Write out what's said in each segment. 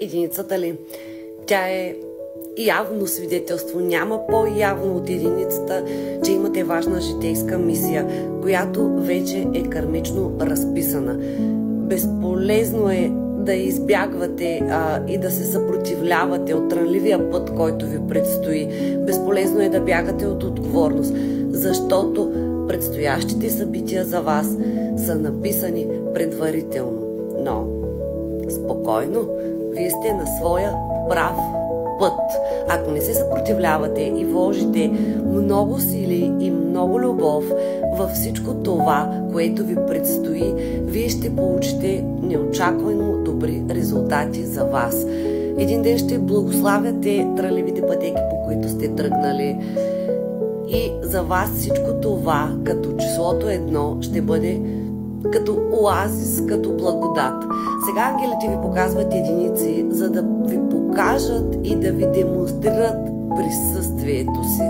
единицата ли? Тя е явно свидетелство. Няма по-явно от единицата, че имате важна житейска мисия, която вече е кармично разписана. Безполезно е да избягвате и да се съпротивлявате от трънливия път, който ви предстои. Безполезно е да бягате от отговорност, защото предстоящите събития за вас са написани предварително. Но спокойно, вие сте на своя прав път. Ако не се съпротивлявате и вложите много сили и много любов във всичко това, което ви предстои, вие ще получите неочаквано добри резултати за вас. Един ден ще благославяте трънливите пътеки, по които сте тръгнали, и за вас всичко това, като числото 1, ще бъде като оазис, като благодат. Сега ангелите ви показват единици, за да ви покажат и да ви демонстрират присъствието си.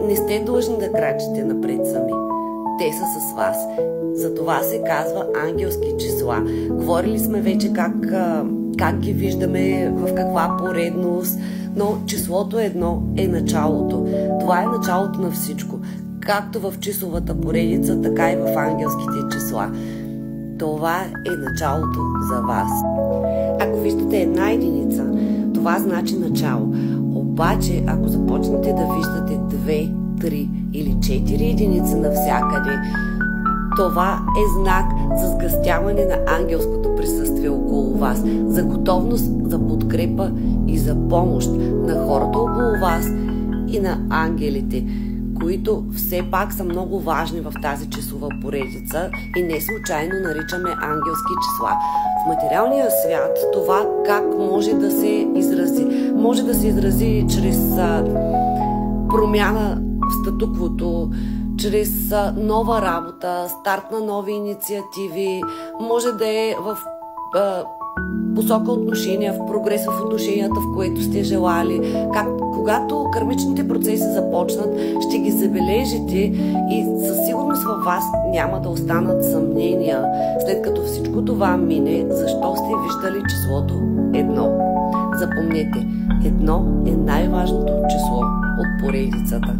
Не сте длъжни да крачите напред сами. Те са с вас. За това се казва ангелски числа. Говорили сме вече как ги виждаме, в каква поредност, но числото 1 е началото. Това е началото на всичко. Както в числовата поредица, така и в ангелските числа. Това е началото за вас. Ако виждате една единица, това значи начало. Обаче, ако започнете да виждате 2, 3 или 4 единици навсякъде, това е знак за сгъстяване на ангелското присъствие около вас, за готовност за подкрепа и за помощ на хората около вас и на ангелите, които все пак са много важни в тази числова поредица и не случайно наричаме ангелски числа. В материалния свят това как може да се изрази? Може да се изрази чрез промяна в статуквото, чрез нова работа, старт на нови инициативи, може да е в посока отношения, в прогрес в отношенията, в което сте желали. Когато кармичните процеси започнат, ще ги забележите и със сигурност във вас няма да останат съмнения, след като всичко това мине, защо сте виждали числото 1. Запомнете, 1 е най-важното число от поредицата.